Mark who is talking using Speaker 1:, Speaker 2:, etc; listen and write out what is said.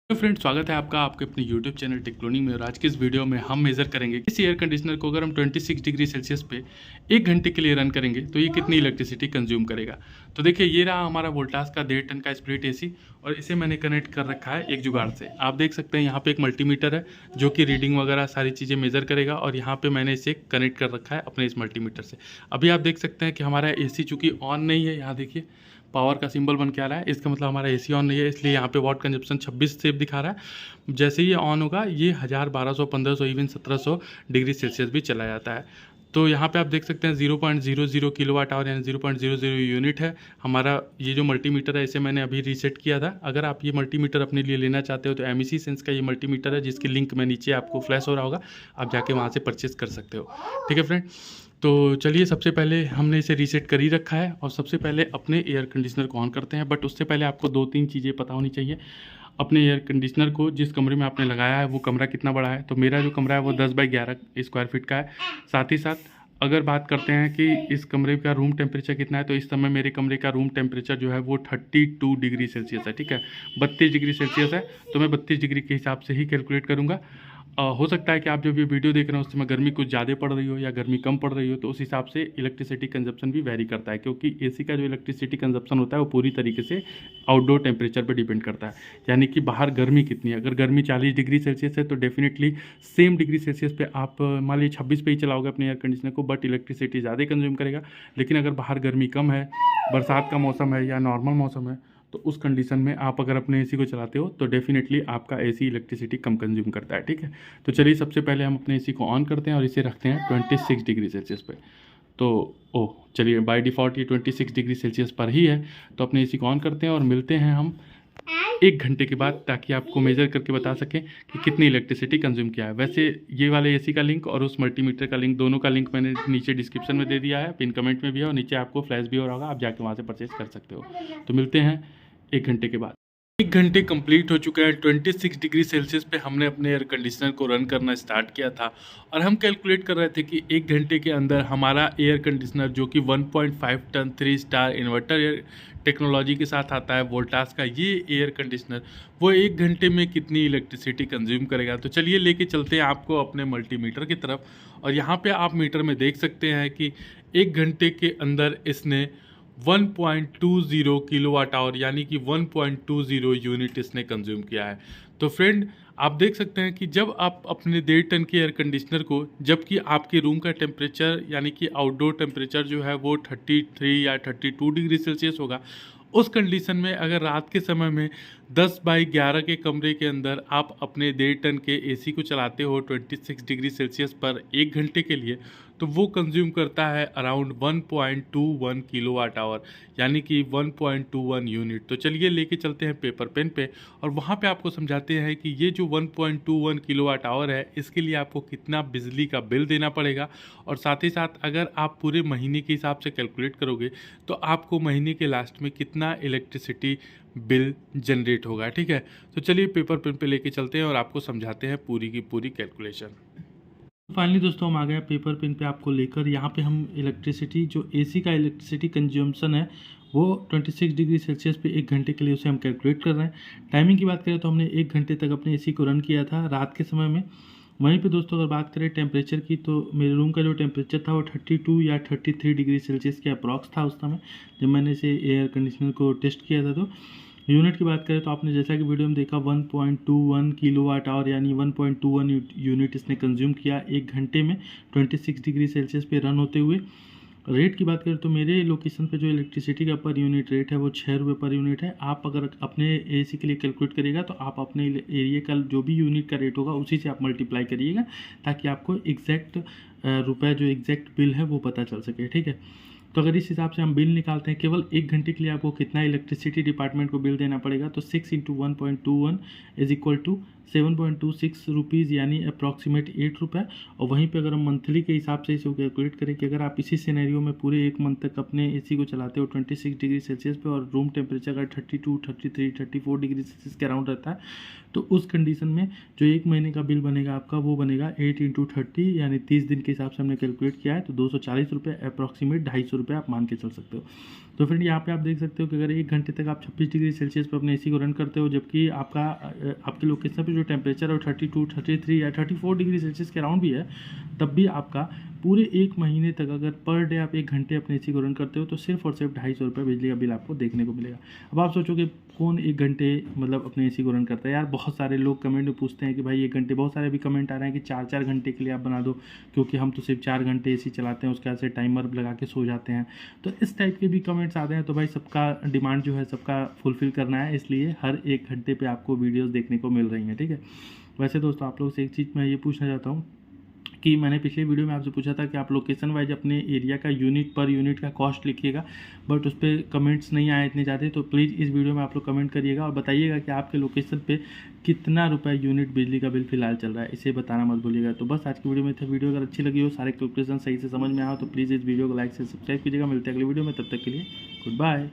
Speaker 1: तो फ्रेंड, स्वागत है आपका आपके अपने YouTube चैनल टेक्नोलॉजी में। और आज की इस वीडियो में हम मेज़र करेंगे इस एयर कंडीशनर को अगर हम 26 डिग्री सेल्सियस पे 1 घंटे के लिए रन करेंगे तो ये कितनी इलेक्ट्रिसिटी कंज्यूम करेगा। तो देखिए, ये रहा हमारा वोल्टास का 1.5 टन का स्प्लिट एसी और इसे मैंने कनेक्ट कर रखा है एक जुगाड़ से। आप देख सकते हैं यहाँ पे एक मल्टीमीटर है जो कि रीडिंग वगैरह सारी चीज़ें मेज़र करेगा और यहाँ पे मैंने इसे कनेक्ट कर रखा है अपने इस मल्टीमीटर से। अभी आप देख सकते हैं कि हमारा एसी चूँकि ऑन नहीं है, यहाँ देखिए पावर का सिंबल बन के आ रहा है, इसका मतलब हमारा एसी ऑन नहीं है, इसलिए यहाँ पे वॉट कंजप्शन 26 सेव दिखा रहा है। जैसे ही ये ऑन होगा ये 1000, 1200, 1500, इवन 1700 डिग्री सेल्सियस भी चला जाता है। तो यहाँ पे आप देख सकते हैं 0.00 किलोवाट आवर यानी 0.00 यूनिट है हमारा ये जो मल्टीमीटर है। इसे मैंने अभी रीसेट किया था। अगर आप ये मल्टीमीटर अपने लिए लेना चाहते हो तो एमईसी सेंस का ये मल्टीमीटर है जिसकी लिंक मैं नीचे आपको फ्लैश हो रहा होगा, आप जाके वहाँ से परचेस कर सकते हो। ठीक है फ्रेंड, तो चलिए सबसे पहले हमने इसे रीसेट कर ही रखा है और सबसे पहले अपने एयर कंडीशनर को ऑन करते हैं। बट उससे पहले आपको 2-3 चीज़ें पता होनी चाहिए। अपने एयर कंडीशनर को जिस कमरे में आपने लगाया है वो कमरा कितना बड़ा है। तो मेरा जो कमरा है वो 10 बाई 11 स्क्वायर फीट का है। साथ ही साथ अगर बात करते हैं कि इस कमरे का रूम टेम्परेचर कितना है, तो इस समय मेरे कमरे का रूम टेम्परेचर जो है वो 32 डिग्री सेल्सियस है। ठीक है, 32 डिग्री सेल्सियस है, तो मैं 32 डिग्री के हिसाब से ही कैलकुलेट करूँगा। हो सकता है कि आप जब ये वीडियो देख रहे हो उस समय गर्मी कुछ ज़्यादा पड़ रही हो या गर्मी कम पड़ रही हो, तो उस हिसाब से इलेक्ट्रिसिटी कंजप्शन भी वेरी करता है, क्योंकि एसी का जो इलेक्ट्रिसिटी कंजप्शन होता है वो पूरी तरीके से आउटडोर टेम्परेचर पर डिपेंड करता है। यानी कि बाहर गर्मी कितनी है, अगर गर्मी 40 डिग्री सेल्सियस है तो डेफिनेटली सेम डिग्री सेल्सियस पे आप मान लीजिए 26 पे ही चलाओगे अपने एयर कंडीशनर को, बट इलेक्ट्रिसिटी ज़्यादा कंज्यूम करेगा। लेकिन अगर बाहर गर्मी कम है, बरसात का मौसम है या नॉर्मल मौसम है, तो उस कंडीशन में आप अगर अपने एसी को चलाते हो तो डेफिनेटली आपका एसी इलेक्ट्रिसिटी कम कंज्यूम करता है। ठीक है, तो चलिए सबसे पहले हम अपने एसी को ऑन करते हैं और इसे रखते हैं 26 डिग्री सेल्सियस पे। तो ओह चलिए, बाय डिफ़ॉल्ट ये 26 डिग्री सेल्सियस पर ही है। तो अपने एसी को ऑन करते हैं और मिलते हैं हम 1 घंटे के बाद, ताकि आपको मेजर करके बता सकें कि कितनी इलेक्ट्रिसिटी कंज्यूम किया है। वैसे ये वाले एसी का लिंक और उस मल्टीमीटर का लिंक, दोनों का लिंक मैंने नीचे डिस्क्रिप्शन में दे दिया है, पिन कमेंट में भी है और नीचे आपको फ्लैश भी हो रहा होगा, आप जाके वहाँ से परचेज कर सकते हो। तो मिलते हैं 1 घंटे के बाद। 1 घंटे कंप्लीट हो चुका है। 26 डिग्री सेल्सियस पे हमने अपने एयर कंडीशनर को रन करना स्टार्ट किया था और हम कैलकुलेट कर रहे थे कि 1 घंटे के अंदर हमारा एयर कंडीशनर, जो कि 1.5 ton 3 star inverter air technology के साथ आता है वोल्टास का, ये एयर कंडीशनर वो 1 घंटे में कितनी इलेक्ट्रिसिटी कंज्यूम करेगा। तो चलिए लेके चलते हैं आपको अपने मल्टीमीटर की तरफ। और यहाँ पे आप मीटर में देख सकते हैं कि 1 घंटे के अंदर इसने 1.20 किलोवाट आवर यानी कि 1.20 यूनिट इसने कंज्यूम किया है। तो फ्रेंड, आप देख सकते हैं कि जब आप अपने 1.5 टन के एयर कंडीशनर को, जबकि आपके रूम का टेम्परेचर यानी कि आउटडोर टेम्परेचर जो है वो 33 या 32 डिग्री सेल्सियस होगा, उस कंडीशन में अगर रात के समय में 10 बाई 11 के कमरे के अंदर आप अपने 1.5 टन के एसी को चलाते हो 26 डिग्री सेल्सियस पर 1 घंटे के लिए, तो वो कंज्यूम करता है अराउंड 1.21 किलोवाट आवर यानी कि 1.21 यूनिट। तो चलिए लेके चलते हैं पेपर पेन पे और वहाँ पे आपको समझाते हैं कि ये जो 1.21 किलोवाट आवर है इसके लिए आपको कितना बिजली का बिल देना पड़ेगा। और साथ ही साथ अगर आप पूरे महीने के हिसाब से कैलकुलेट करोगे तो आपको महीने के लास्ट में कितना इलेक्ट्रिसिटी बिल जनरेट होगा। ठीक है, तो चलिए पेपर पेन पे लेके चलते हैं और आपको समझाते हैं पूरी की पूरी कैलकुलेशन। फाइनली दोस्तों हम आ गए पेपर पेन पे आपको लेकर। यहाँ पे हम इलेक्ट्रिसिटी, जो एसी का इलेक्ट्रिसिटी कंज्यूमशन है वो 26 डिग्री सेल्सियस पे 1 घंटे के लिए उसे हम कैलकुलेट कर रहे हैं। टाइमिंग की बात करें तो हमने 1 घंटे तक अपने एसी को रन किया था रात के समय में। वहीं पे दोस्तों अगर बात करें टेम्परेचर की, तो मेरे रूम का जो टेम्परेचर था वो 32 या 33 डिग्री सेल्सियस के अप्रॉक्स था उस समय जब मैंने इसे एयर कंडीशनर को टेस्ट किया था। तो यूनिट की बात करें तो आपने जैसा कि वीडियो में देखा 1.21 किलोवाट आवर यानी 1.21 यूनिट इसने कंज्यूम किया 1 घंटे में 26 डिग्री सेल्सियस पे रन होते हुए। रेट की बात करें तो मेरे लोकेशन पे जो इलेक्ट्रिसिटी का पर यूनिट रेट है वो 6 रुपये पर यूनिट है। आप अगर अपने एसी के लिए कैलकुलेट करिएगा तो आप अपने एरिया का जो भी यूनिट का रेट होगा उसी से आप मल्टीप्लाई करिएगा, ताकि आपको एग्जैक्ट रुपये जो एग्जैक्ट बिल है वो पता चल सके। ठीक है, तो अगर इस हिसाब से हम बिल निकालते हैं केवल 1 घंटे के लिए आपको कितना इलेक्ट्रिसिटी डिपार्टमेंट को बिल देना पड़ेगा, तो 6 into 1.21 is equal to 7.26 rupees यानी अप्रॉक्सीमेट 8 रुपये। और वहीं पे अगर हम मंथली के हिसाब से इसे कैलकुलेट करें कि अगर आप इसी सिनेरियो में पूरे 1 मंथ तक अपने एसी को चलाते हो 26 डिग्री सेल्सियस पे और रूम टेम्परेचर अगर 32, 33, 34 डिग्री सेल्सियस के अराउंड रहता है, तो उस कंडीशन में जो 1 महीने का बिल बनेगा आपका वो बनेगा 8 इंटू 30 यानी 30 दिन के हिसाब से हमने कैलकुलेट किया है, तो 240 रुपये अप्रॉक्सीमेट 250 रुपये आप मान के चल सकते हो। तो फ्रेंड यहाँ पे आप देख सकते हो कि अगर 1 घंटे तक आप 26 डिग्री सेल्सियस पर अपने एसी को रन करते हो, जबकि आपके लोकेशन पे जो टेम्परेचर है 32, 33 या 34 डिग्री सेल्सियस के अराउंड भी है, तब भी आपका पूरे 1 महीने तक अगर पर डे आप 1 घंटे अपने एसी को रन करते हो तो सिर्फ और सिर्फ 250 रुपये बिजली का बिल आपको देखने को मिलेगा। अब आप सोचोगे कौन 1 घंटे मतलब अपने एसी को रन करता है? यार बहुत सारे लोग कमेंट में पूछते हैं कि भाई 1 घंटे, बहुत सारे भी कमेंट आ रहे हैं कि 4-4 घंटे के लिए आप बना दो, क्योंकि हम तो सिर्फ 4 घंटे एसी चलाते हैं, उसके बाद से टाइमर लगा के सो जाते हैं। तो इस टाइप के भी कमेंट्स आते हैं। तो भाई सबका डिमांड जो है सबका फुलफ़िल करना है, इसलिए हर 1 घंटे पे आपको वीडियोस देखने को मिल रही हैं, ठीक है। वैसे दोस्तों आप लोग से एक चीज़ मैं ये पूछना चाहता हूँ कि मैंने पिछले वीडियो में आपसे पूछा था कि आप लोकेशन वाइज अपने एरिया का पर यूनिट का कॉस्ट लिखिएगा, बट उस पर कमेंट्स नहीं आए इतने ज़्यादा। तो प्लीज़ इस वीडियो में आप लोग कमेंट करिएगा और बताइएगा कि आपके लोकेशन पे कितना रुपये यूनिट बिजली का बिल फिलहाल चल रहा है, इसे बताना मत भूलिएगा। तो बस आज की वीडियो में था। वीडियो अगर अच्छी लगी हो, सारे कैलकुलेशन सही से समझ में आए तो प्लीज़ इस वीडियो को लाइक से सब्सक्राइब कीजिएगा। मिलते हैं अगली वीडियो में, तब तक के लिए गुड बाय।